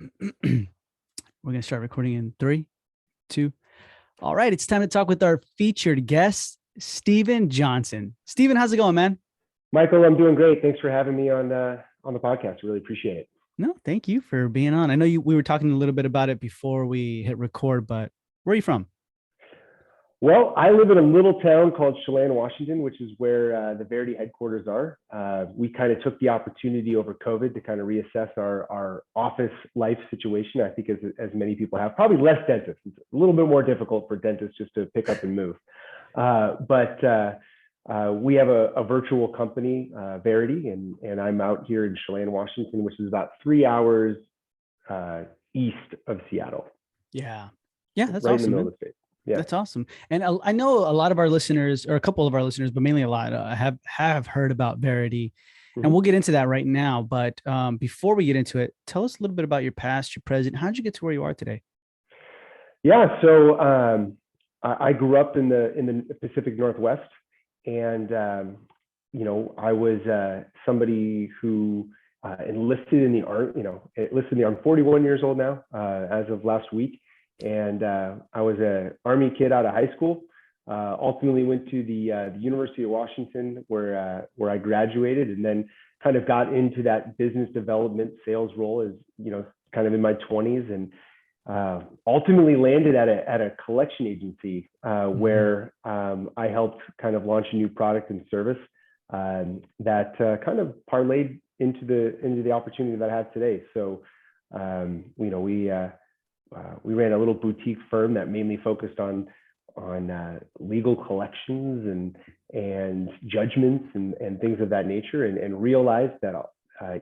We're going to start recording in 3, 2. All right. It's time to talk with our featured guest, Steven Johnson. Steven, how's it going, man? Michael, I'm doing great. Thanks for having me on the podcast. Really appreciate it. No, thank you for being on. I know we were talking a little bit about it before we hit record, but where are you from? Well, I live in a little town called Chelan, Washington, which is where the Verity headquarters are. We kind of took the opportunity over COVID to kind of reassess our office life situation. I think as many people have, probably less dentists. It's a little bit more difficult for dentists just to pick up and move. But we have a virtual company, Verity, and I'm out here in Chelan, Washington, which is about 3 hours east of Seattle. Yeah. Yeah, that's right awesome, in the middle man. of the state. Yeah. That's awesome. And I know a lot of our listeners, or a couple of our listeners, but mainly a lot, have heard about Verity. And we'll get into that right now. But before we get into it, tell us a little bit about your past, your present. How did you get to where you are today? Yeah, so I grew up in the Pacific Northwest, and I was somebody who enlisted in the army. Enlisted in the army. I'm 41 years old now, as of last week, and I was an Army kid out of high school. Ultimately, went to the University of Washington, where I graduated, and then kind of got into that business development sales role as kind of in my 20s, and ultimately landed at a collection agency where I helped kind of launch a new product and service that kind of parlayed into the opportunity that I have today. So we ran a little boutique firm that mainly focused on legal collections and judgments and things of that nature, and realized that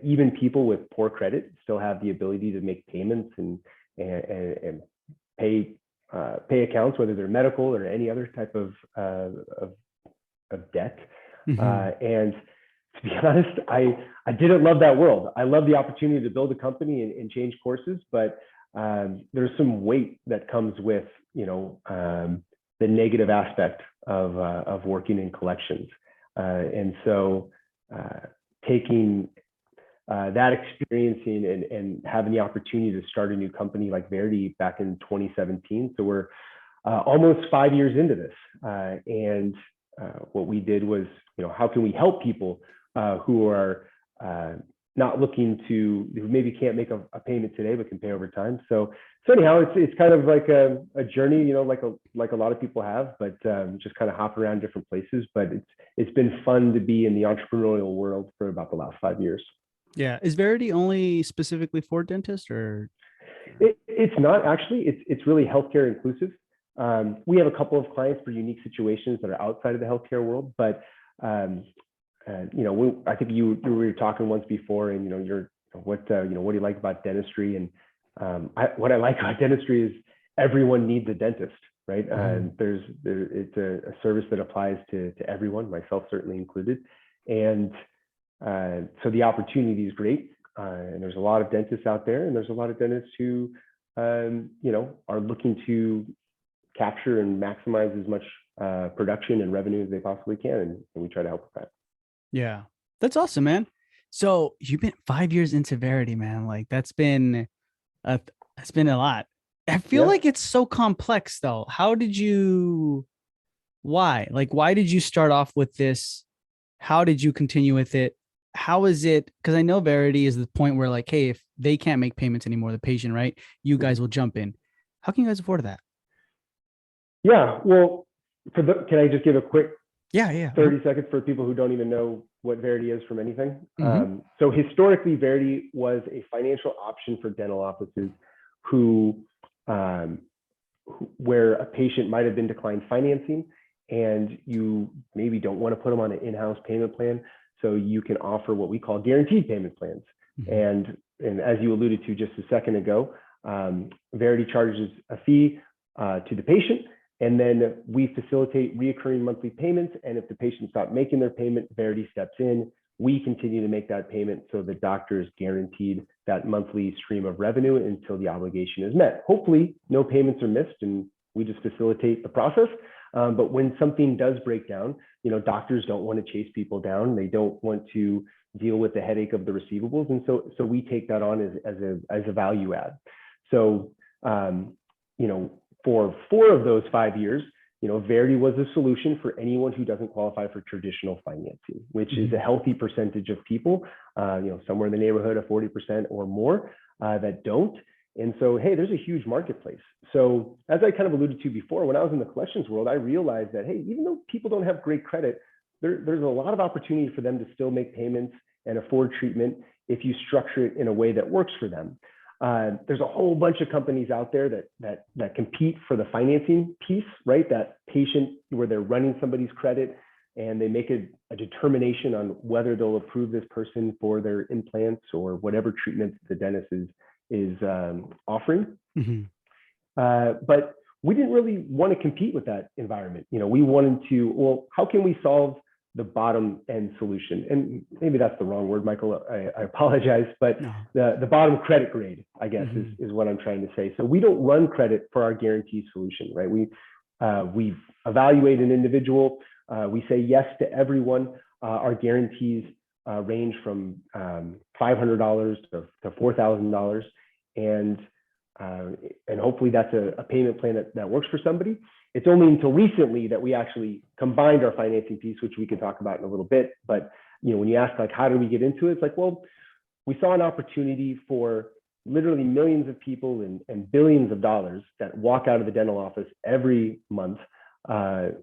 even people with poor credit still have the ability to make payments and pay accounts, whether they're medical or any other type of debt. And to be honest, I didn't love that world. I love the opportunity to build a company and change courses, but there's some weight that comes with the negative aspect of working in collections, and so taking that experience and having the opportunity to start a new company like Verity back in 2017. So we're almost 5 years into this. And what we did was, how can we help people who are not looking who maybe can't make a payment today, but can pay over time. So anyhow, it's kind of like a journey, like a lot of people have, but just kind of hop around different places. But it's been fun to be in the entrepreneurial world for about the last 5 years. Yeah. Is Verity only specifically for dentists, or? It's not actually. It's really healthcare inclusive. We have a couple of clients for unique situations that are outside of the healthcare world, but I think we were talking once before, and what do you like about dentistry? And what I like about dentistry is everyone needs a dentist, right? It's a service that applies to everyone, myself certainly included, and so the opportunity is great, and there's a lot of dentists out there, and there's a lot of dentists who are looking to capture and maximize as much production and revenue as they possibly can, and we try to help with that. Yeah, that's awesome, man. So you've been 5 years into Verity, man. Like that's been a lot. I feel like it's so complex though. Why did you start off with this? How did you continue with it? How is it? Because I know Verity is the point where like, hey, if they can't make payments anymore, the patient, right? You guys will jump in. How can you guys afford that? Yeah, well, can I just give a quick 30 Uh-huh. seconds for people who don't even know what Verity is from anything? So historically, Verity was a financial option for dental offices where a patient might have been declined financing, and you maybe don't want to put them on an in-house payment plan. So you can offer what we call guaranteed payment plans. And as you alluded to just a second ago, Verity charges a fee to the patient, and then we facilitate reoccurring monthly payments. And if the patient stops making their payment, Verity steps in. We continue to make that payment, so the doctor is guaranteed that monthly stream of revenue until the obligation is met. Hopefully, no payments are missed, and we just facilitate the process. But when something does break down, doctors don't want to chase people down. They don't want to deal with the headache of the receivables. And so we take that on as a value add. So, for 4 of those 5 years, Verity was a solution for anyone who doesn't qualify for traditional financing, which is a healthy percentage of people, somewhere in the neighborhood of 40% or more that don't. And so, hey, there's a huge marketplace. So as I kind of alluded to before, when I was in the collections world, I realized that, hey, even though people don't have great credit, there's a lot of opportunity for them to still make payments and afford treatment if you structure it in a way that works for them. There's a whole bunch of companies out there that compete for the financing piece, right? That patient where they're running somebody's credit and they make a determination on whether they'll approve this person for their implants or whatever treatment the dentist is offering. But we didn't really want to compete with that environment. We wanted to, well, how can we solve the bottom end solution? And maybe that's the wrong word, Michael, I apologize, but No. the bottom credit grade, I guess, is what I'm trying to say. So we don't run credit for our guarantee solution, right? We evaluate an individual, we say yes to everyone. Our guarantees range from $500 to $4,000. And hopefully that's a payment plan that works for somebody. It's only until recently that we actually combined our financing piece, which we can talk about in a little bit. But when you ask, like, how do we get into it? It's like, well, we saw an opportunity for literally millions of people and billions of dollars that walk out of the dental office every month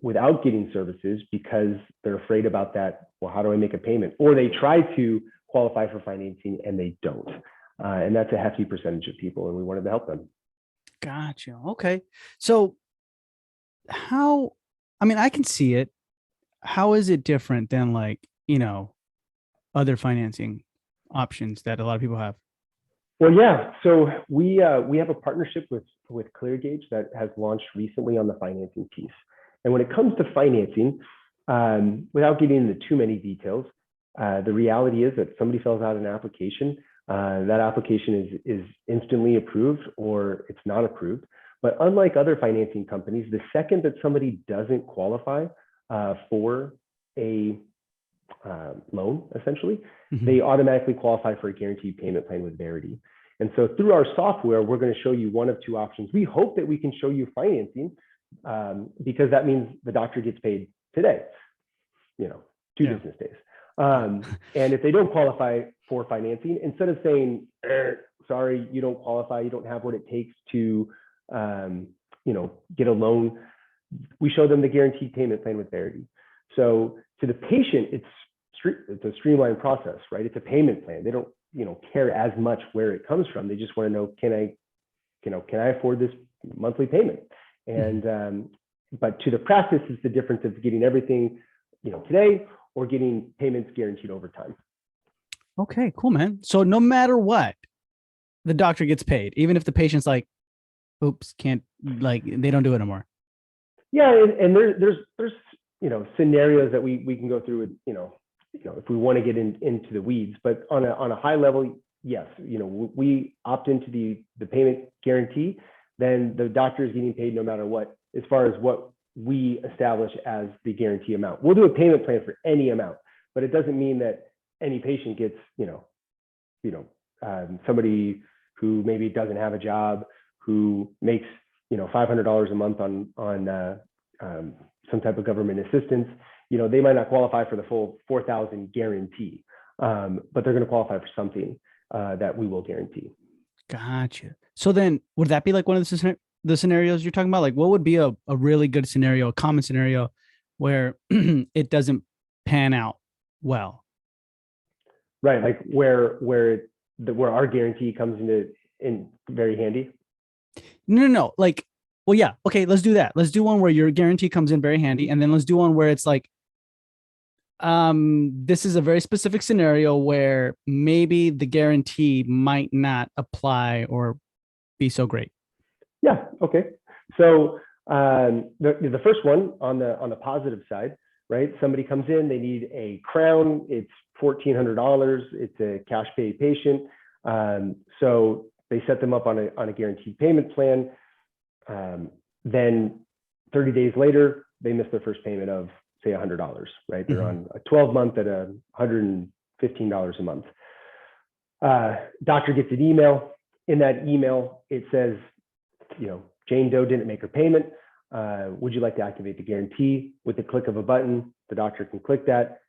without getting services because they're afraid about that. Well, how do I make a payment? Or they try to qualify for financing and they don't. And that's a hefty percentage of people, and we wanted to help them. Gotcha. Okay. So I can see it. How is it different than other financing options that a lot of people have? Well, yeah. So we have a partnership with ClearGauge that has launched recently on the financing piece. And when it comes to financing, without getting into too many details, the reality is that somebody fills out an application. That application is instantly approved or it's not approved. But unlike other financing companies, the second that somebody doesn't qualify for a loan, essentially, they automatically qualify for a guaranteed payment plan with Verity. And so through our software, we're going to show you one of 2 options. We hope that we can show you financing because that means the doctor gets paid today, 2 business days. And if they don't qualify for financing, instead of saying, sorry, you don't qualify, you don't have what it takes to, get a loan, we show them the guaranteed payment plan with Verity. So to the patient, it's a streamlined process, right? It's a payment plan. They don't, care as much where it comes from. They just want to know, can I afford this monthly payment? And, but to the practice, it's the difference of getting everything, today or getting payments guaranteed over time. Okay, cool, man. So no matter what, the doctor gets paid, even if the patient's like, oops, can't, they don't do it anymore. Yeah. And there's scenarios that we can go through with, if we want to get into the weeds, but on a high level, yes, we opt into the payment guarantee, then the doctor is getting paid no matter what, as far as what we establish as the guarantee amount. We'll do a payment plan for any amount, but it doesn't mean that any patient gets, somebody who maybe doesn't have a job, who makes, $500 a month on some type of government assistance, they might not qualify for the full 4,000 guarantee, but they're going to qualify for something that we will guarantee. Gotcha. So then would that be like one of the scenarios you're talking about? Like what would be a really good scenario, a common scenario where it doesn't pan out well? Right. Like where our guarantee comes in very handy. No. Like, well, yeah. Okay. Let's do that. Let's do one where your guarantee comes in very handy. And then let's do one where it's like, this is a very specific scenario where maybe the guarantee might not apply or be so great. Yeah. Okay. So the first one on the positive side, right? Somebody comes in, they need a crown. It's $1,400. It's a cash pay patient. So they set them up on a guaranteed payment plan. Then 30 days later, they miss their first payment of say $100, right? They're on a 12-month at $115 a month. Doctor gets an email. In that email, it says, Jane Doe didn't make her payment. Would you like to activate the guarantee? With the click of a button, the doctor can click that.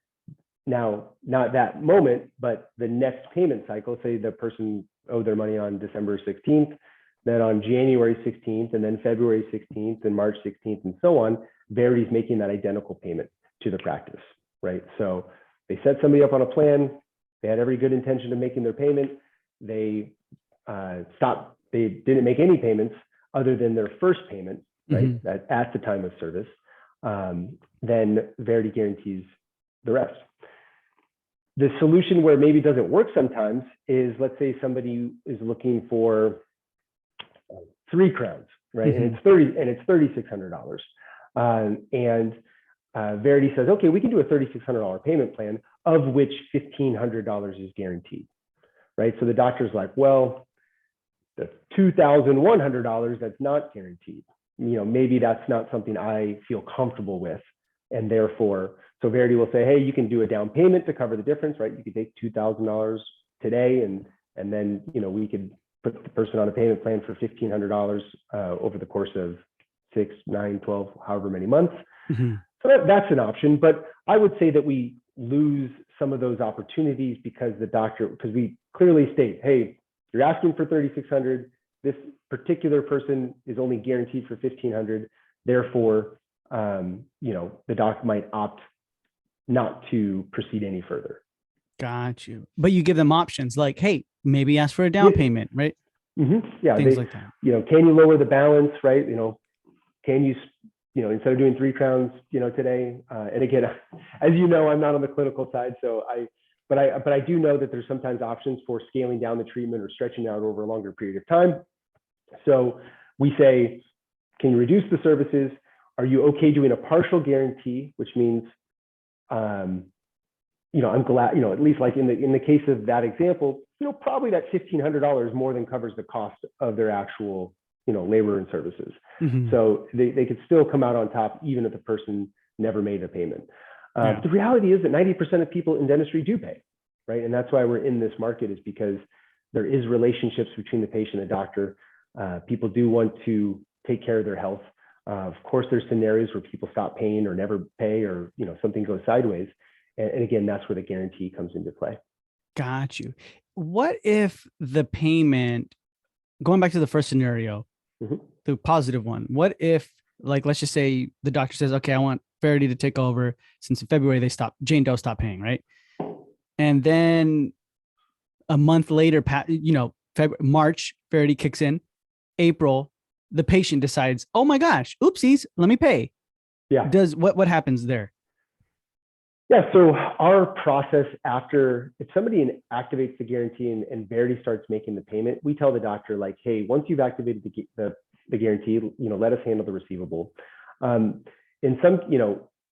Now, not that moment, but the next payment cycle, say the person owed their money on December 16th, then on January 16th, and then February 16th, and March 16th, and so on, Verity's making that identical payment to the practice, right? So they set somebody up on a plan. They had every good intention of making their payment. They stopped. They didn't make any payments other than their first payment, right? At the time of service. Then Verity guarantees the rest. The solution where maybe doesn't work sometimes is, let's say somebody is looking for 3 crowns, right? And it's $3,600. And Verity says, okay, we can do a $3,600 payment plan, of which $1,500 is guaranteed, right? So the doctor's like, well, the $2,100 that's not guaranteed, maybe that's not something I feel comfortable with, and therefore, so Verity will say, hey, you can do a down payment to cover the difference, right? You could take $2,000 today, and then we could put the person on a payment plan for $1,500 over the course of 6, 9, 12, however many months. So that's an option, but I would say that we lose some of those opportunities because we clearly state, hey, you're asking for $3,600. This particular person is only guaranteed for $1,500. Therefore, the doc might opt not to proceed any further. Got you. But you give them options like, hey, maybe ask for a down payment, right? Yeah, things like that. Can you lower the balance, right? Can you, instead of doing 3 crowns, today. And again, as you know, I'm not on the clinical side, so but I do know that there's sometimes options for scaling down the treatment or stretching out over a longer period of time. So we say, can you reduce the services? Are you okay doing a partial guarantee, which means, I'm glad, at least like in the case of that example, probably that $1,500 more than covers the cost of their actual, labor and services. So they could still come out on top, even if the person never made a payment. The reality is that 90% of people in dentistry do pay, right? And that's why we're in this market, is because there is relationships between the patient and doctor. People do want to take care of their health. Of course, there's scenarios where people stop paying or never pay, or something goes sideways. And again, that's where the guarantee comes into play. Got you. What if the payment, going back to the first scenario, the positive one, what if, like, let's just say the doctor says, okay, I want Verity to take over, since in February Jane Doe stopped paying, right? And then a month later, March, Verity kicks in. April, the patient decides, oh my gosh, oopsies, let me pay. Yeah. What happens there? Yeah, so our process after, if somebody activates the guarantee and Verity starts making the payment, we tell the doctor, like, hey, once you've activated the guarantee, let us handle the receivable. In some,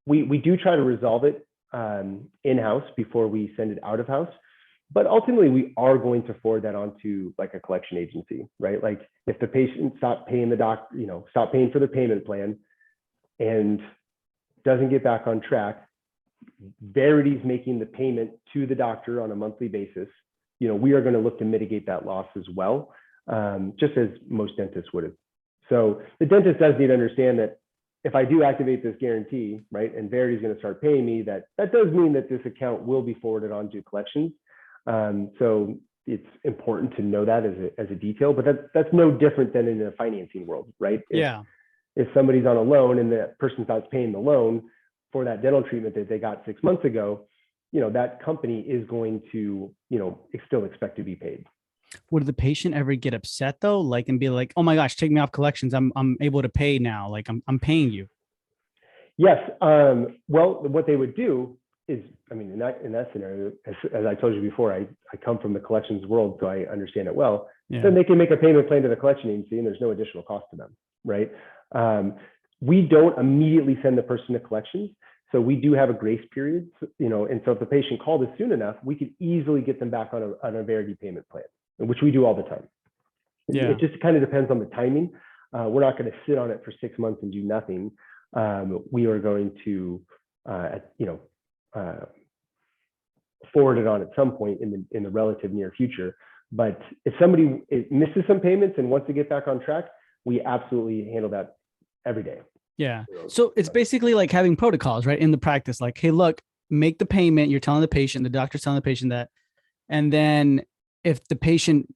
we do try to resolve it in-house before we send it out of house. But ultimately, we are going to forward that on to like a collection agency, right? Like if the patient stopped paying stop paying for the payment plan and doesn't get back on track, Verity's making the payment to the doctor on a monthly basis. We are going to look to mitigate that loss as well, just as most dentists would have. So the dentist does need to understand that if I do activate this guarantee, right, and Verity's going to start paying me, that does mean that this account will be forwarded on to collections. So it's important to know that as a detail, but that's no different than in the financing world, right? If somebody's on a loan and the person starts paying the loan for that dental treatment that they got 6 months ago, that company is going to, still expect to be paid. Would the patient ever get upset though, like, and be like, "Oh my gosh, take me off collections. I'm able to pay now. Like I'm paying you." Yes. Well, what they would do is, in that scenario, as I told you before, I come from the collections world, so I understand it well. Yeah. Then they can make a payment plan to the collection agency, and there's no additional cost to them, right? We don't immediately send the person to collections. So we do have a grace period, and so if the patient called us soon enough, we could easily get them back on a Verity payment plan, which we do all the time. Yeah. It just kind of depends on the timing. We're not going to sit on it for 6 months and do nothing. we are going to, forward it on at some point in the relative near future. But if somebody misses some payments and wants to get back on track, we absolutely handle that every day. Yeah. So it's basically like having protocols, right? In the practice, like, hey, look, make the payment. You're telling the patient, the doctor's telling the patient that. And then if the patient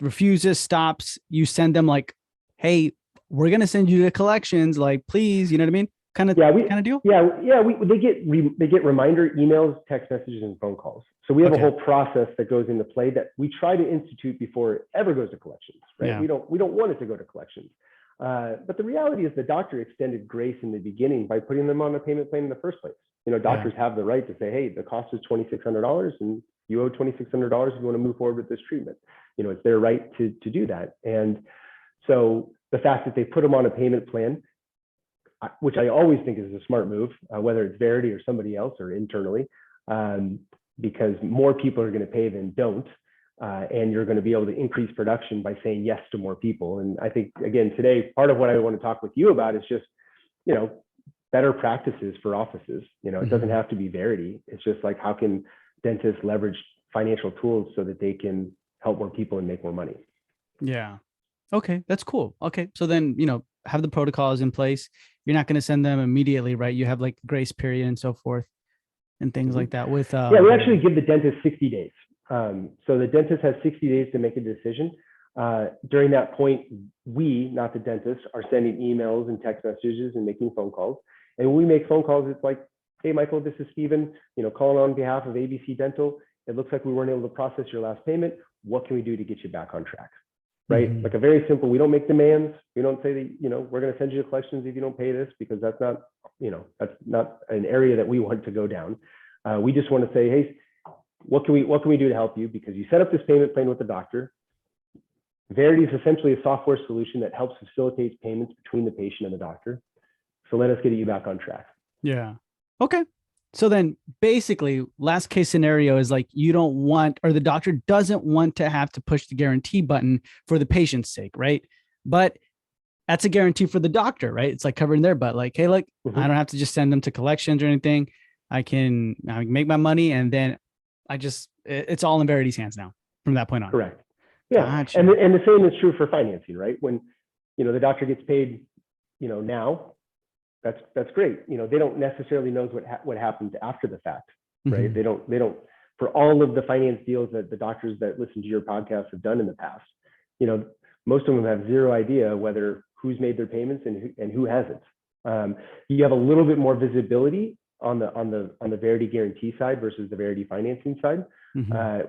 refuses, stops, you send them like, hey, we're going to send you to collections. Like, please, you know what I mean? Kind of deal. They get reminder emails, text messages, and phone calls. So we have a whole process that goes into play that we try to institute before it ever goes to collections, right? Yeah. We don't want it to go to collections. But the reality is the doctor extended grace in the beginning by putting them on a payment plan in the first place. Doctors have the right to say, hey, the cost is $2,600 and you owe $2,600 if you want to move forward with this treatment. It's their right to do that. And so the fact that they put them on a payment plan, which I always think is a smart move, whether it's Verity or somebody else or internally, because more people are going to pay than don't. And you're going to be able to increase production by saying yes to more people. And I think, again, today, part of what I want to talk with you about is just, better practices for offices. It doesn't have to be Verity. It's just like, how can dentists leverage financial tools so that they can help more people and make more money? Yeah. Okay. That's cool. Okay. So then, have the protocols in place. You're not going to send them immediately, right? You have like grace period and so forth and things like that with, we actually give the dentist 60 days. So the dentist has 60 days to make a decision. During that point, we, not the dentist, are sending emails and text messages and making phone calls. And when we make phone calls, it's like, hey, Michael, this is Steven, calling on behalf of ABC Dental. It looks like we weren't able to process your last payment. What can we do to get you back on track? Right? Mm-hmm. Like a very simple, we don't make demands. We don't say that, we're going to send you to collections if you don't pay this, because that's not, that's not an area that we want to go down. We just want to say, hey, what can we do to help you? Because you set up this payment plan with the doctor. Verity is essentially a software solution that helps facilitate payments between the patient and the doctor. So let us get you back on track. Yeah. Okay. So then basically last case scenario is like, you don't want, or the doctor doesn't want to have to push the guarantee button for the patient's sake. Right. But that's a guarantee for the doctor, right? It's like covering their butt. Like, hey, look, I don't have to just send them to collections or anything. I can make my money. And then it's all in Verity's hands now from that point on. Correct. Yeah. Gotcha. And the same is true for financing, right? When, the doctor gets paid, now, that's great. They don't necessarily know what happens after the fact, right? Mm-hmm. They don't, for all of the finance deals that the doctors that listen to your podcast have done in the past, most of them have zero idea whether who's made their payments and who hasn't. You have a little bit more visibility on the Verity guarantee side versus the Verity financing side,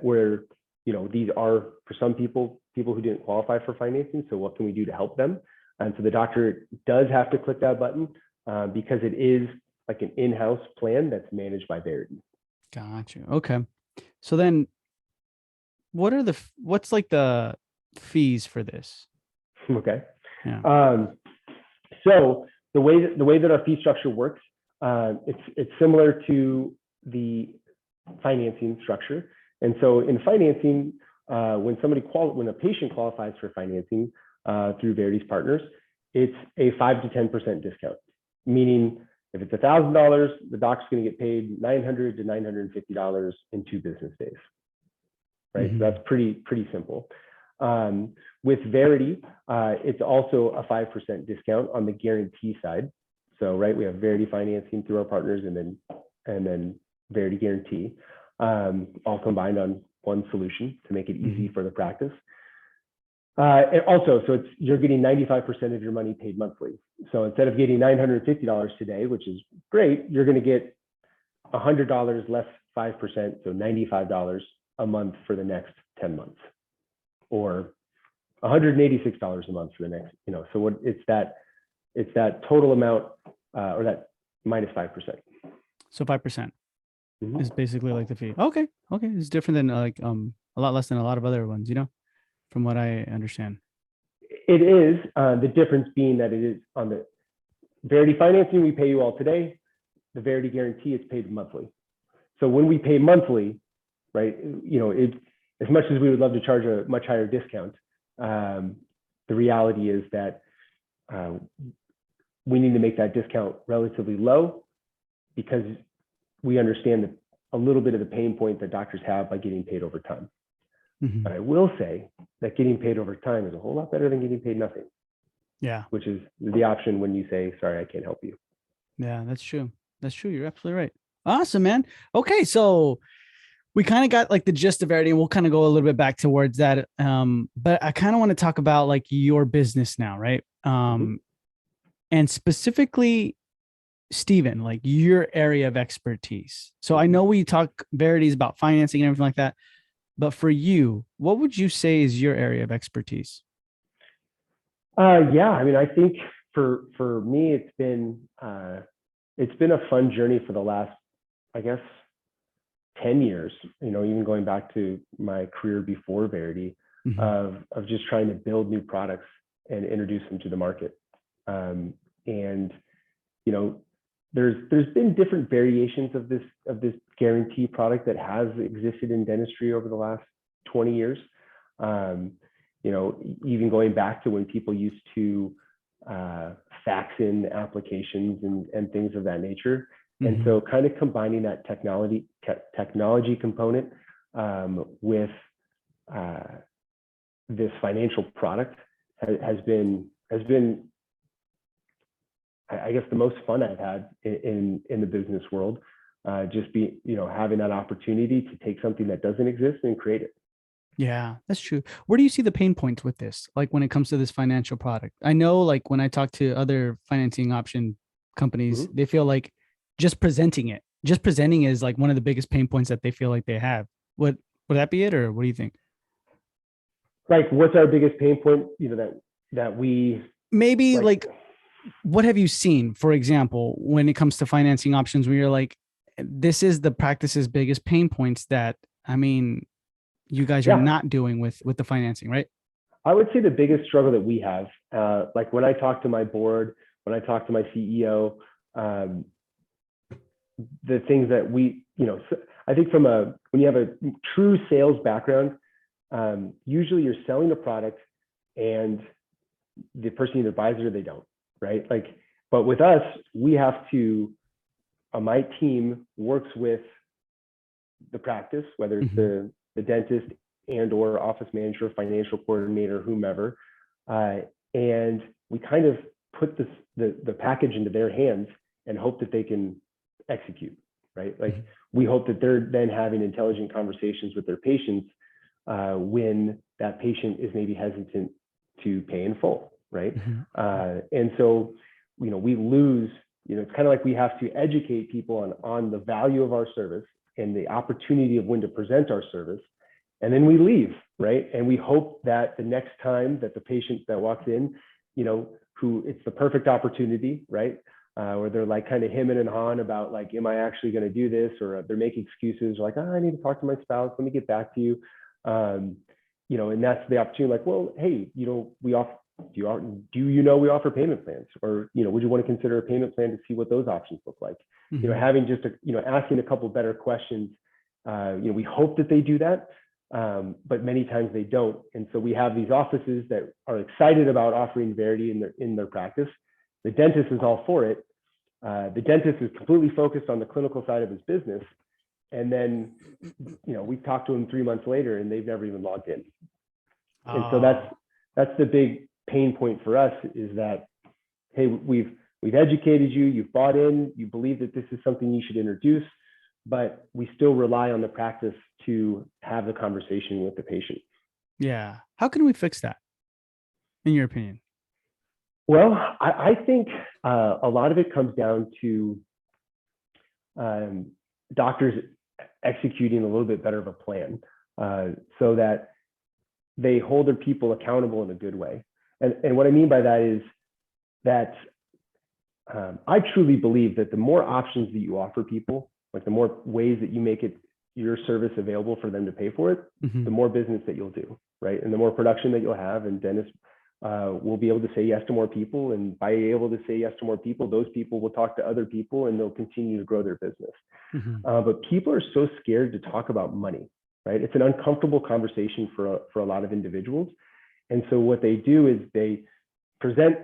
where, these are, for some people who didn't qualify for financing. So what can we do to help them? And so the doctor does have to click that button because it is like an in-house plan that's managed by Verity. Gotcha. Okay. So then what's like the fees for this? Okay. Yeah. So the way that our fee structure works, it's similar to the financing structure. And so in financing, when a patient qualifies for financing through Verity's partners, it's a 5 to 10% discount. Meaning, if it's $1,000, the doc's going to get paid $900 to $950 in 2 business days. Right, so that's pretty simple. With Verity, it's also a 5% discount on the guarantee side. So, right, we have Verity financing through our partners, and then Verity guarantee, all combined on one solution to make it easy for the practice. And also, so you're getting 95% of your money paid monthly. So instead of getting $950 today, which is great, you're going to get $100 less 5%, so $95 a month for the next 10 months, or $186 a month for the next, so what it's that total amount, or that minus 5%. So 5% is basically like the fee. Okay. It's different than a lot less than a lot of other ones, from what I understand. It is, the difference being that it is on the Verity financing, we pay you all today. The Verity guarantee is paid monthly. So when we pay monthly, right, as much as we would love to charge a much higher discount, the reality is that we need to make that discount relatively low because we understand that a little bit of the pain point that doctors have by getting paid over time. Mhm. But I will say that getting paid over time is a whole lot better than getting paid nothing. Yeah. Which is the option when you say, sorry, I can't help you. Yeah, that's true. That's true. You're absolutely right. Awesome, man. Okay. So we kind of got like the gist of everything. And we'll kind of go a little bit back towards that. But I kind of want to talk about like your business now, right? And specifically, Stephen, like your area of expertise. So I know we talk Verities about financing and everything like that, but for you, what would you say is your area of expertise? Yeah, I mean, I think for me, it's been a fun journey for the last, I guess, 10 years. You know, even going back to my career before Verity, of just trying to build new products and introduce them to the market. And you know, there's been different variations of this guarantee product that has existed in dentistry over the last 20 years. You know, even going back to when people used to fax in applications and things of that nature. And so kind of combining that technology component with this financial product has been, I guess, the most fun I've had in the business world. Just having that opportunity to take something that doesn't exist and create it. Yeah, that's true. Where do you see the pain points with this? Like when it comes to this financial product? I know like when I talk to other financing option companies, they feel like just presenting is like one of the biggest pain points that they feel like they have. Would that be it, or what do you think? Like, what's our biggest pain point? You know, that we maybe like what have you seen, for example, when it comes to financing options where you're like, this is the practice's biggest pain points that, I mean, you guys are not doing with the financing, right? I would say the biggest struggle that we have, like when I talk to my board, when I talk to my CEO, the things that we, I think when you have a true sales background, usually you're selling a product and the person either buys it or they don't, right? Like, but with us, we have to, my team works with the practice, whether it's the dentist and or office manager, financial coordinator, whomever, and we kind of put the package into their hands and hope that they can execute, right? Like we hope that they're then having intelligent conversations with their patients when that patient is maybe hesitant to pay in full, right? And so, we lose, it's kind of like we have to educate people on the value of our service and the opportunity of when to present our service. And then we leave, right? And we hope that the next time that the patient that walks in, who it's the perfect opportunity, right? Where they're like kind of hemming and hawing about like, am I actually going to do this? Or they're making excuses like, I need to talk to my spouse. Let me get back to you. And that's the opportunity. Like, well, hey, we offer, we offer payment plans, or, would you want to consider a payment plan to see what those options look like? Having just asking a couple better questions. We hope that they do that. But many times they don't. And so we have these offices that are excited about offering Verity in their practice. The dentist is all for it. The dentist is completely focused on the clinical side of his business. And then, we talk to them 3 months later and they've never even logged in. And so that's the big pain point for us, is that, hey, we've educated you, you've bought in, you believe that this is something you should introduce, but we still rely on the practice to have the conversation with the patient. Yeah. How can we fix that, in your opinion? Well, I think a lot of it comes down to doctors executing a little bit better of a plan, so that they hold their people accountable in a good way. And what I mean by that is that I truly believe that the more options that you offer people, like the more ways that you make your service available for them to pay for it, the more business that you'll do, right? And the more production that you'll have, and dentists will be able to say yes to more people. And by able to say yes to more people, those people will talk to other people and they'll continue to grow their business. But people are so scared to talk about money, right? It's an uncomfortable conversation for a lot of individuals. And so what they do is they present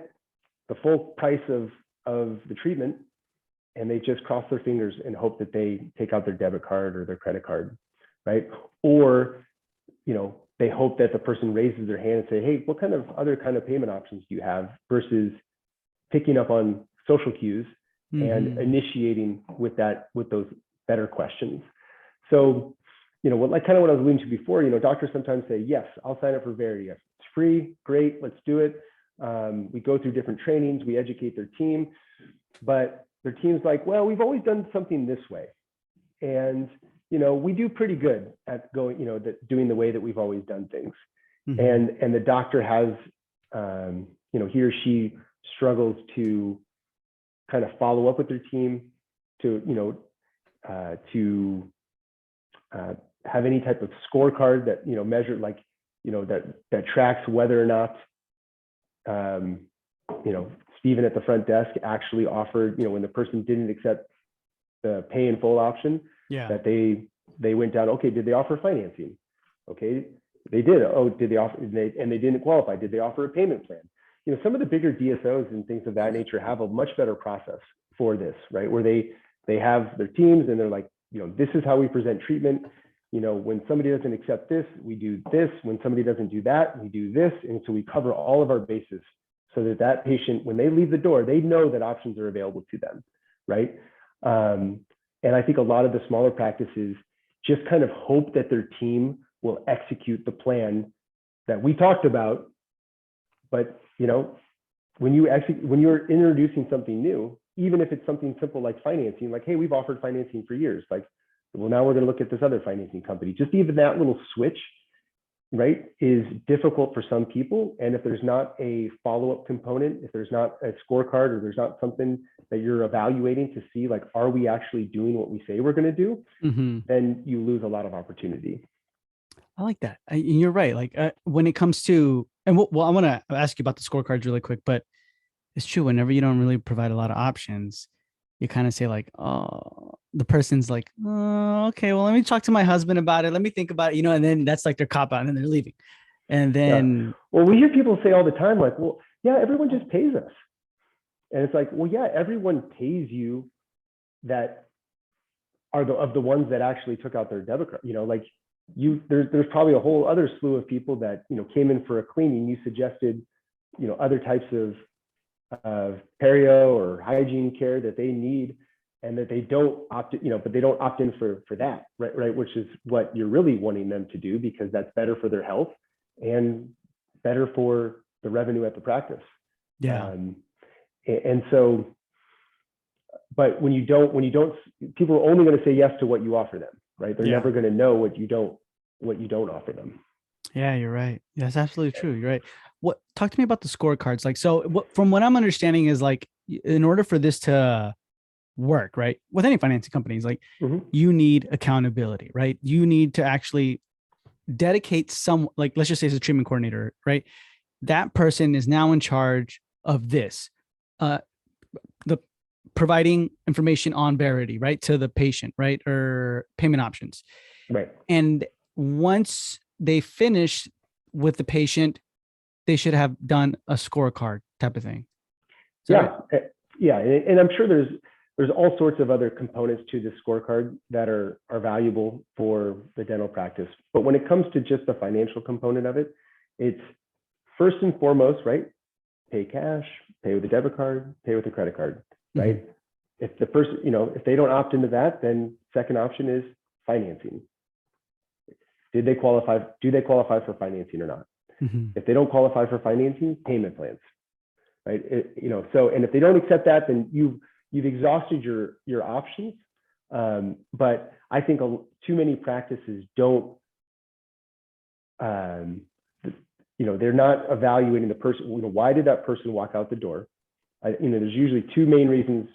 the full price of of the treatment and they just cross their fingers and hope that they take out their debit card or their credit card, right? Or, they hope that the person raises their hand and say, hey, what kind of other kind of payment options do you have, versus picking up on social cues and initiating with those better questions. So, what I was alluding to before, doctors sometimes say, yes, I'll sign up for Verity. It's free, great, let's do it. We go through different trainings, we educate their team, but their team's like, well, we've always done something this way. And, we do pretty good at going, doing the way that we've always done things. And the doctor has, he or she struggles to kind of follow up with their team, to have any type of scorecard that, measure, like, that tracks whether or not, Stephen at the front desk actually offered, when the person didn't accept the pay in full option, that they went down, okay, did they offer financing? Okay, they did. Oh, did they offer, and they didn't qualify. Did they offer a payment plan? Some of the bigger DSOs and things of that nature have a much better process for this, right? Where they have their teams and they're like, this is how we present treatment. When somebody doesn't accept this, we do this. When somebody doesn't do that, we do this. And so we cover all of our bases so that patient, when they leave the door, they know that options are available to them, right? And I think a lot of the smaller practices just kind of hope that their team will execute the plan that we talked about. But, when you're introducing something new, even if it's something simple like financing, like, hey, we've offered financing for years, like, well, now we're going to look at this other financing company. Just even that little switch, right, is difficult for some people. And if there's not a follow-up component, if there's not a scorecard, or there's not something that you're evaluating to see, like, are we actually doing what we say we're going to do, then you lose a lot of opportunity. I like that. You're right. Like, when it comes to, and well, I want to ask you about the scorecards really quick, but it's true. Whenever you don't really provide a lot of options, you kind of say like, oh, the person's like, oh, okay, well, let me talk to my husband about it. Let me think about it, and then that's like their cop out and then they're leaving. And then, well, we hear people say all the time, like, well, yeah, everyone just pays us. And it's like, well, yeah, everyone pays you that are of the ones that actually took out their debit card, like, there's probably a whole other slew of people that, came in for a cleaning. You suggested, other types of perio or hygiene care that they need, and that they don't opt, but they don't opt in for that, right? Which is what you're really wanting them to do, because that's better for their health and better for the revenue at the practice. Yeah. And so, but when you don't, people are only going to say yes to what you offer them, right? They're never going to know what you don't offer them. Yeah, you're right. That's absolutely true. You're right. Talk to me about the scorecards. Like, so from what I'm understanding is, like, in order for this to work, right, with any financing companies, like, you need accountability, right? You need to actually dedicate like, let's just say it's a treatment coordinator, right? That person is now in charge of this, the providing information on Verity, right, to the patient, right, or payment options, right? And once they finish with the patient, they should have done a scorecard type of thing. Yeah. And I'm sure there's all sorts of other components to the scorecard that are valuable for the dental practice. But when it comes to just the financial component of it, it's first and foremost, right? Pay cash, pay with a debit card, pay with a credit card, right? If the person, if they don't opt into that, then second option is financing. Do they qualify for financing or not? If they don't qualify for financing, payment plans, right? So, and if they don't accept that, then you've exhausted your options. But I think too many practices don't, they're not evaluating the person. Why did that person walk out the door? There's usually two main reasons,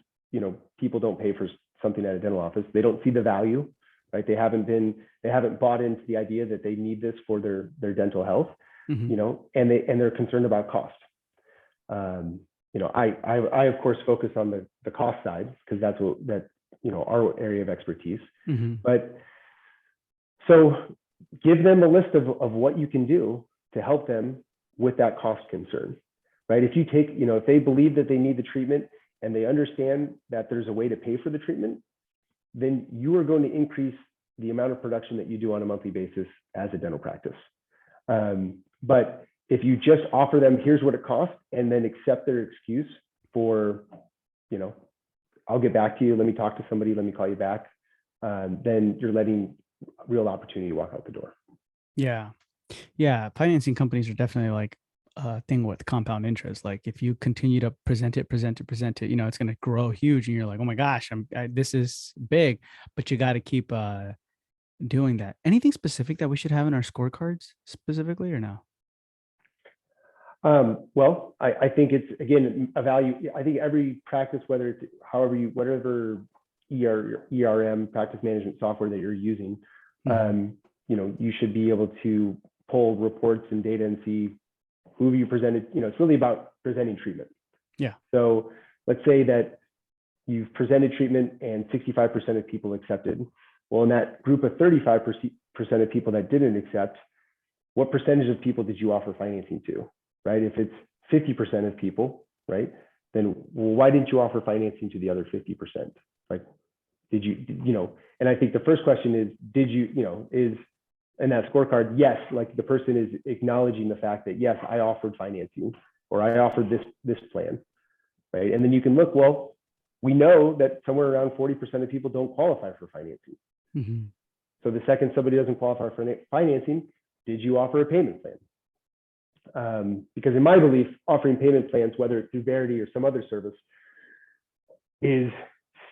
people don't pay for something at a dental office. They don't see the value, right? They haven't bought into the idea that they need this for their dental health, and they're concerned about cost. I of course focus on the cost side, because that's our area of expertise. But so give them a list of what you can do to help them with that cost concern, right? If you take, if they believe that they need the treatment and they understand that there's a way to pay for the treatment, then you are going to increase the amount of production that you do on a monthly basis as a dental practice. But if you just offer them, here's what it costs, and then accept their excuse for, I'll get back to you, let me talk to somebody, let me call you back, then you're letting real opportunity walk out the door. Yeah. Yeah. Financing companies are definitely like a thing with compound interest. Like if you continue to present it, it's going to grow huge. And you're like, oh my gosh, this is big, but you got to keep doing that. Anything specific that we should have in our scorecards specifically or no? Well, I think it's, again, a value. I think every practice, whether it's whatever ERM, practice management software that you're using, you should be able to pull reports and data and see who you presented. It's really about presenting treatment. Yeah. So let's say that you've presented treatment and 65% of people accepted. Well, in that group of 35% of people that didn't accept, what percentage of people did you offer financing to? Right? If it's 50% of people, right, then why didn't you offer financing to the other 50%? Like, did you, and I think the first question is, did you, is in that scorecard, yes, like the person is acknowledging the fact that, yes, I offered financing, or I offered this plan, right? And then you can look, well, we know that somewhere around 40% of people don't qualify for financing. Mm-hmm. So the second somebody doesn't qualify for financing, did you offer a payment plan? Because in my belief, offering payment plans, whether it's through Verity or some other service, is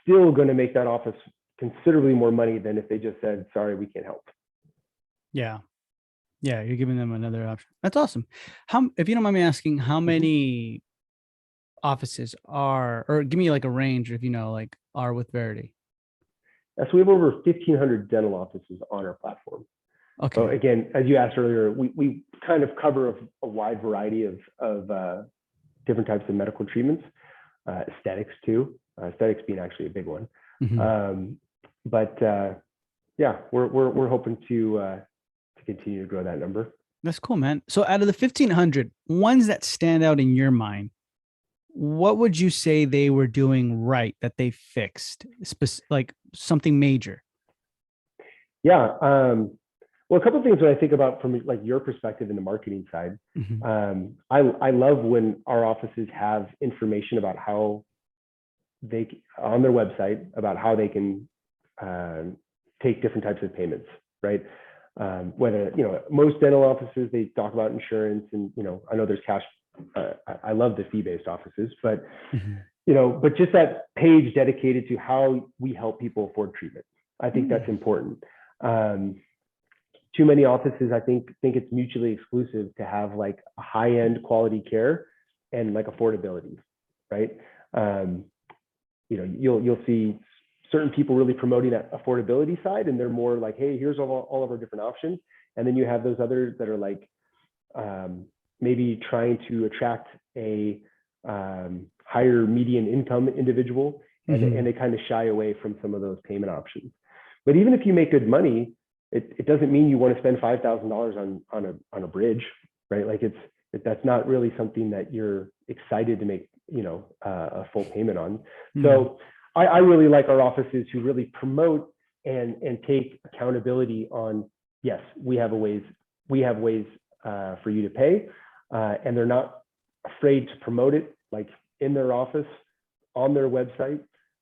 still going to make that office considerably more money than if they just said, sorry, we can't help. Yeah. Yeah. You're giving them another option. That's awesome. If you don't mind me asking, how many offices are, or give me like a range if are with Verity? So we have over 1,500 dental offices on our platform. Okay. So again, as you asked earlier, we kind of cover a wide variety of different types of medical treatments, aesthetics too, aesthetics being actually a big one. Mm-hmm. Yeah, we're hoping to continue to grow that number. That's cool, man. So out of the 1,500 ones that stand out in your mind, what would you say they were doing right that they fixed, like something major? Yeah. Well, a couple of things that I think about from like your perspective in the marketing side. Mm-hmm. I love when our offices have information about how on their website about how they can take different types of payments, right? Whether, most dental offices, they talk about insurance and, I know there's cash. I love the fee-based offices, but, Mm-hmm. But just that page dedicated to how we help people afford treatment. I think that's important. Too many offices, I think it's mutually exclusive to have like a high-end quality care and like affordability, right? You'll see certain people really promoting that affordability side, and they're more like, hey, here's all of our different options. And then you have those others that are like maybe trying to attract a higher median income individual, and they kind of shy away from some of those payment options. But even if you make good money, it doesn't mean you want to spend $5,000 on a bridge, right? Like that's not really something that you're excited to make, a full payment on. So I really like our offices who really promote and take accountability on, yes, we have ways for you to pay, and they're not afraid to promote it, like in their office, on their website.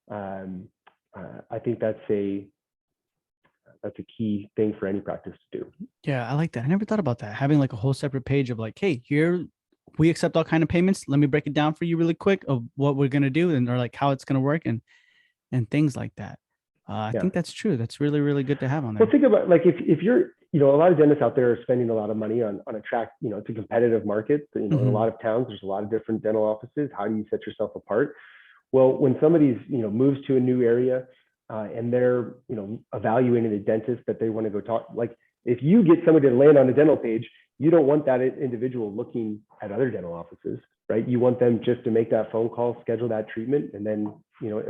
I think that's a key thing for any practice to do. Yeah, I like that. I never thought about that. Having like a whole separate page of like, hey, here we accept all kind of payments. Let me break it down for you really quick of what we're gonna do or like how it's gonna work and things like that. I think that's true. That's really, really good to have on there. Well, think about like if you're, a lot of dentists out there are spending a lot of money on a track, it's a competitive market. In a lot of towns, there's a lot of different dental offices. How do you set yourself apart? Well, when somebody's, moves to a new area, and they're, evaluating a dentist that they want to go talk, like if you get somebody to land on a dental page, you don't want that individual looking at other dental offices, right? You want them just to make that phone call, schedule that treatment, and then,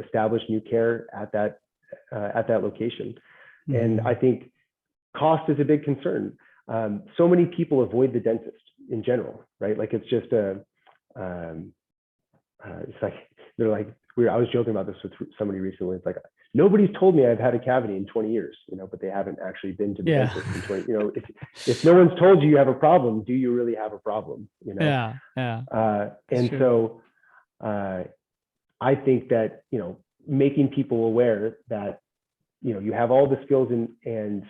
establish new care at that location. And I think cost is a big concern. So many people avoid the dentist in general, right? Like it's just it's like, they're like, I was joking about this with somebody recently. It's like, nobody's told me I've had a cavity in 20 years, but they haven't actually been to the dentist in 20, if no one's told you have a problem, do you really have a problem? Yeah. And true. so I think that, making people aware that, you have all the skills and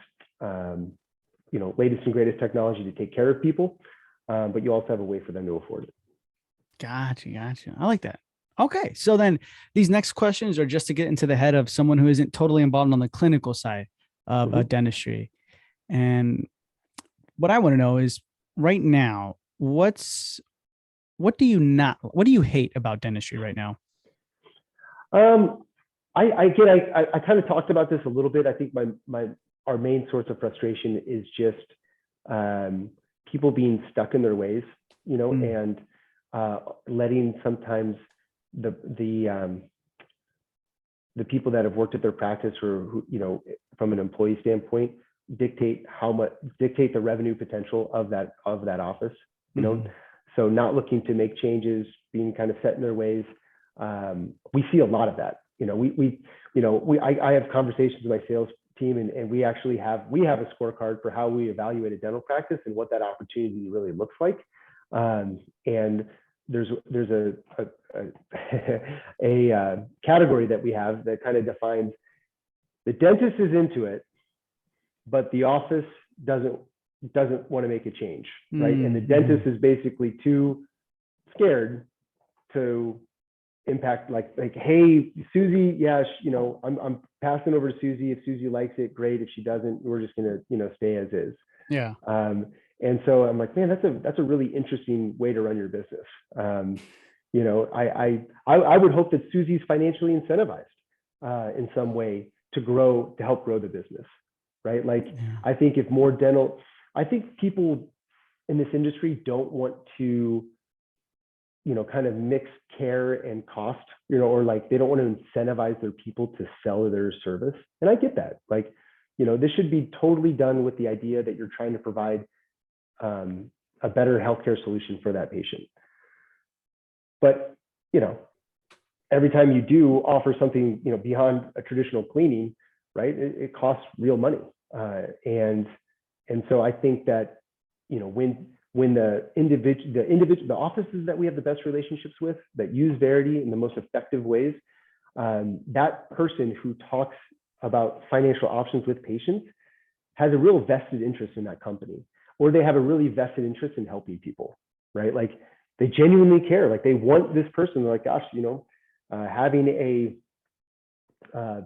latest and greatest technology to take care of people, but you also have a way for them to afford it. Gotcha. I like that. Okay. So then these next questions are just to get into the head of someone who isn't totally involved on the clinical side of dentistry. And what I want to know is right now, what do you hate about dentistry right now? I kind of talked about this a little bit. I think our main source of frustration is just people being stuck in their ways, and letting sometimes the people that have worked at their practice, or who, from an employee standpoint, dictate the revenue potential of that office, so not looking to make changes, being kind of set in their ways. We see a lot of that. I have conversations with my sales team, and we actually have a scorecard for how we evaluate a dental practice and what that opportunity really looks like. And there's a category that we have that kind of defines the dentist is into it, but the office doesn't want to make a change, right? And the dentist is basically too scared to impact, like, hey, Susie, yeah, I'm passing over to Susie. If Susie likes it, great. If she doesn't, we're just gonna, stay as is. Yeah. And so I'm like, man, that's a really interesting way to run your business. I would hope that Susie's financially incentivized in some way to help grow the business, right? Like, I think I think people in this industry don't want to, kind of mix care and cost, or like they don't want to incentivize their people to sell their service. And I get that. Like, this should be totally done with the idea that you're trying to provide a better healthcare solution for that patient. But, every time you do offer something, beyond a traditional cleaning, right, it costs real money. And so I think that, when the offices that we have the best relationships with, that use Verity in the most effective ways, that person who talks about financial options with patients has a real vested interest in that company, or they have a really vested interest in helping people, right? Like, they genuinely care. Like, they want this person. They're like, gosh, having a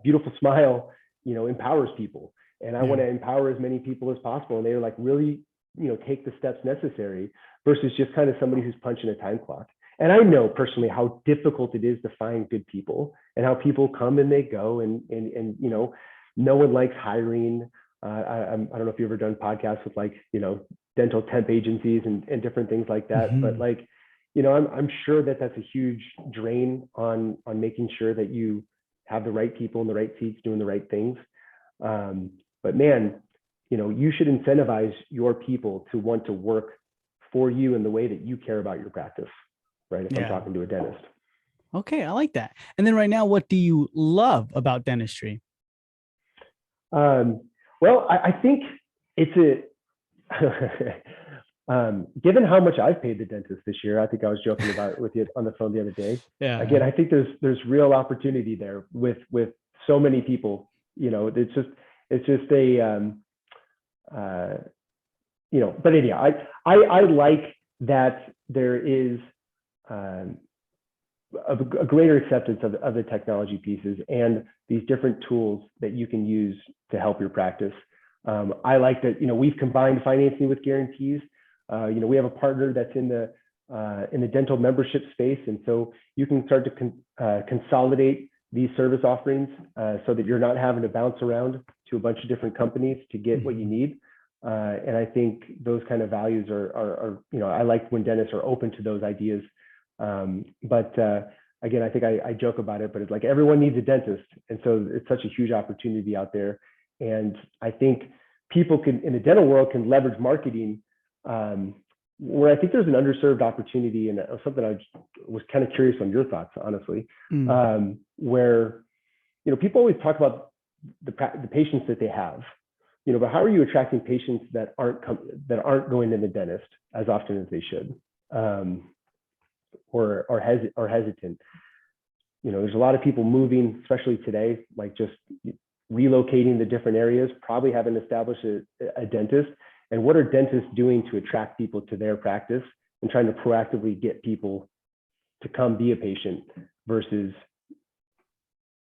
beautiful smile, empowers people, and I want to empower as many people as possible. And they're like, really, take the steps necessary, versus just kind of somebody who's punching a time clock. And I know personally how difficult it is to find good people, and how people come and they go, and no one likes hiring. I don't know if you've ever done podcasts with, like, dental temp agencies and different things like that. But like, I'm sure that that's a huge drain on making sure that you have the right people in the right seats doing the right things. But man, you should incentivize your people to want to work for you in the way that you care about your practice, right? If I'm talking to a dentist. Okay, I like that. And then right now, what do you love about dentistry? Well, I think it's given how much I've paid the dentist this year, I think I was joking about it with you on the phone the other day. Yeah. Again, I think there's real opportunity there with so many people. It's just a but anyhow, I like that there is a greater acceptance of the technology pieces and these different tools that you can use to help your practice. I like that, we've combined financing with guarantees. We have a partner that's in the dental membership space. And so you can start to consolidate these service offerings so that you're not having to bounce around to a bunch of different companies to get what you need. And I think those kind of values are I like when dentists are open to those ideas. But again, I think I joke about it, but it's like everyone needs a dentist. And so it's such a huge opportunity out there. And I think people in the dental world can leverage marketing where I think there's an underserved opportunity, and something I was kind of curious on your thoughts, honestly, where, people always talk about the patients that they have, but how are you attracting patients that aren't going to the dentist as often as they should, or hesitant? There's a lot of people moving, especially today, like just relocating to different areas, probably haven't established a dentist. And what are dentists doing to attract people to their practice and trying to proactively get people to come be a patient versus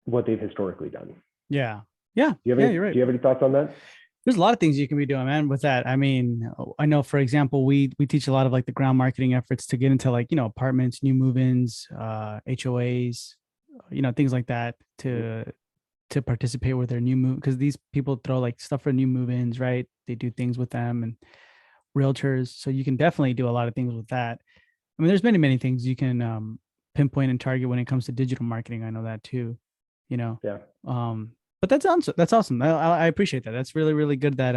what they've historically done? Yeah. Yeah. You're right. Do you have any thoughts on that? There's a lot of things you can be doing, man, with that. I mean, I know, for example, we teach a lot of like the ground marketing efforts to get into like, apartments, new move-ins, HOAs, things like that to participate with their new move, because these people throw like stuff for new move-ins, right? They do things with them, and realtors. So you can definitely do a lot of things with that. I mean, there's many things you can pinpoint and target when it comes to digital marketing. I know that too, Yeah. But that's awesome. I appreciate that. That's really, really good that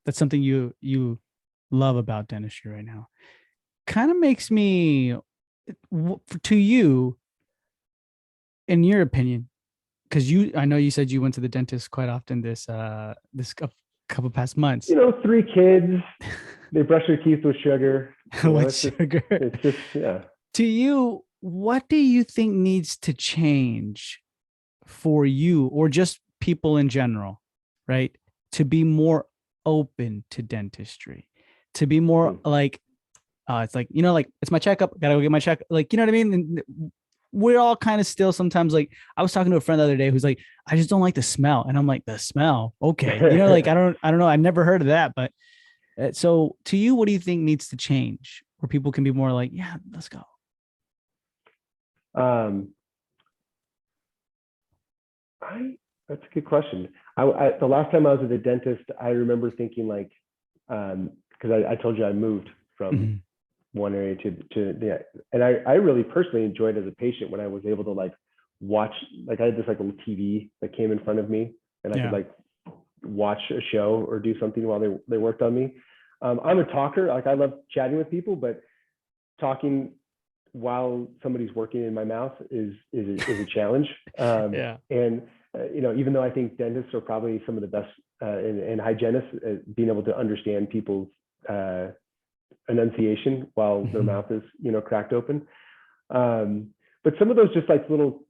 that's something you love about dentistry right now. Kind of makes me, to you, in your opinion, because I know you said you went to the dentist quite often this couple past months. 3 kids, they brush their teeth with sugar. With sugar. It's just, yeah. To you, what do you think needs to change for you, or just people in general, right, to be more open to dentistry, to be more like, it's like, like, it's my checkup, gotta go get my check, like, you know what I mean? And we're all kind of still sometimes, like, I was talking to a friend the other day who's like, I just don't like the smell, and I'm like, the smell, okay, like, I don't know, I never heard of that, but so to you, what do you think needs to change where people can be more like, yeah, let's go? That's a good question. The last time I was at the dentist, I remember thinking like, because I told you I moved from one area to the, and I really personally enjoyed as a patient when I was able to like watch, like I had this like little TV that came in front of me, and I could like watch a show or do something while they worked on me. I'm a talker, like I love chatting with people, but talking while somebody's working in my mouth is a challenge. And even though I think dentists are probably some of the best and hygienists at being able to understand people's enunciation while their mouth is cracked open, but some of those just like little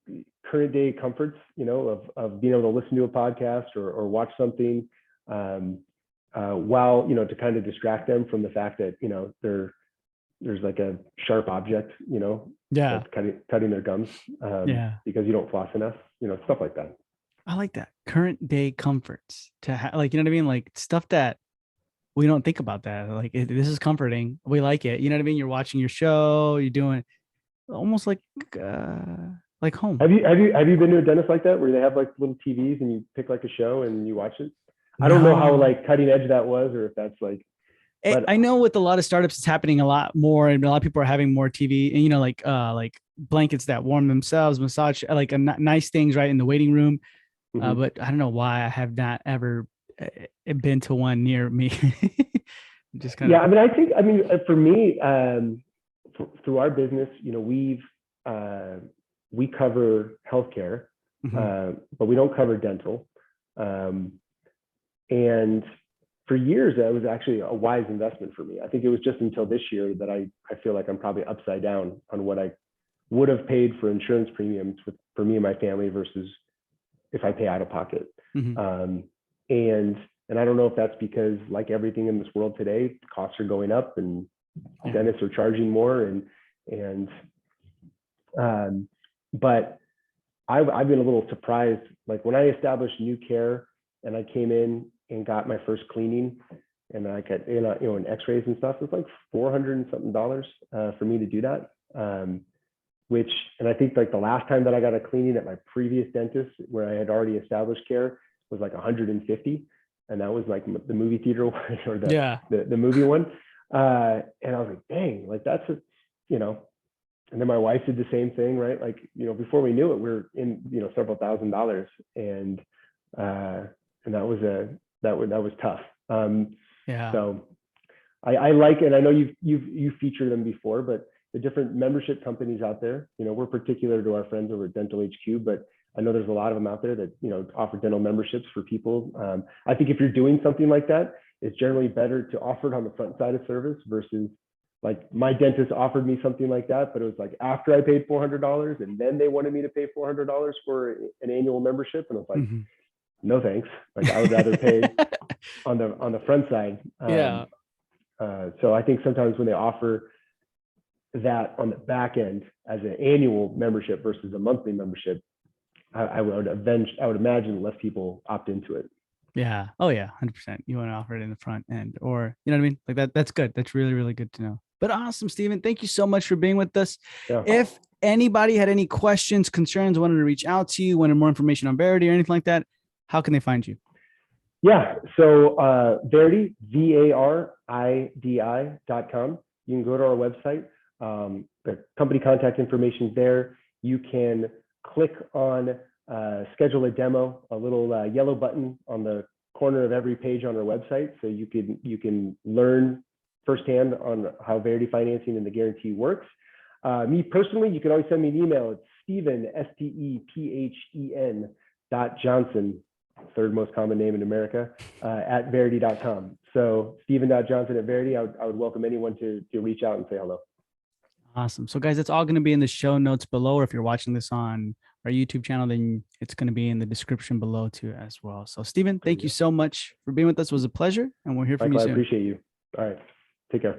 current day comforts, of being able to listen to a podcast or watch something while to kind of distract them from the fact that there's like a sharp object, that's cutting their gums, because you don't floss enough, stuff like that. I like that. Current day comforts to have, like, you know what I mean? Like stuff that we don't think about that. Like, this is comforting. We like it. You know what I mean? You're watching your show, you're doing almost like home. Have you been to a dentist like that where they have like little TVs and you pick like a show and you watch it? I don't know how like cutting edge that was, or if that's like, but I know with a lot of startups, it's happening a lot more, and a lot of people are having more TV, and like blankets that warm themselves, massage, like nice things right in the waiting room. But I don't know why I have not ever been to one near me. Just kind of. I mean, for me, through our business, we cover healthcare, but we don't cover dental. And for years, that was actually a wise investment for me. I think it was just until this year that I feel like I'm probably upside down on what I would have paid for insurance premiums for me and my family versus if I pay out of pocket. And I don't know if that's because, like everything in this world today, costs are going up and dentists are charging more, but I've been a little surprised. Like when I established new care and I came in and got my first cleaning, and I got and X-rays and stuff, it's like $400 and something for me to do that. And I think like the last time that I got a cleaning at my previous dentist, where I had already established care, was like 150, and that was like the movie theater one, or the movie one. And I was like, dang, like that's and then my wife did the same thing, right? Like, before we knew it, we were in, several $1,000s, and that was tough. So I like, and I know you've featured them before, but the different membership companies out there, we're particular to our friends over at Dental HQ, but I know there's a lot of them out there that, offer dental memberships for people. I think if you're doing something like that, it's generally better to offer it on the front side of service versus like my dentist offered me something like that, but it was like after I paid $400 and then they wanted me to pay $400 for an annual membership. And I was like, no, thanks. Like I would rather pay on the front side. Yeah. So I think sometimes when they offer that on the back end as an annual membership versus a monthly membership, I would imagine less people opt into it. Yeah. Oh yeah. 100%. You want to offer it in the front end, or, you know what I mean? Like that. That's good. That's really, really good to know. But awesome, Stephen. Thank you so much for being with us. Yeah. If anybody had any questions, concerns, wanted to reach out to you, wanted more information on Verity or anything like that, how can they find you? Yeah. So Verity, VARIDI.com. You can go to our website. The company contact information is there. You can click on schedule a demo, a little yellow button on the corner of every page on our website. So you can learn firsthand on how Verity financing and the guarantee works. Me personally, you can always send me an email. It's Stephen, STEPHEN.Johnson, third most common name in America, at Verity.com. So Stephen.Johnson at Verity. I would welcome anyone to reach out and say hello. Awesome. So guys, it's all going to be in the show notes below, or if you're watching this on our YouTube channel, then it's going to be in the description below too as well. So Stephen, thank you so much for being with us. It was a pleasure, and we'll hear from you soon. I appreciate you. All right. Take care.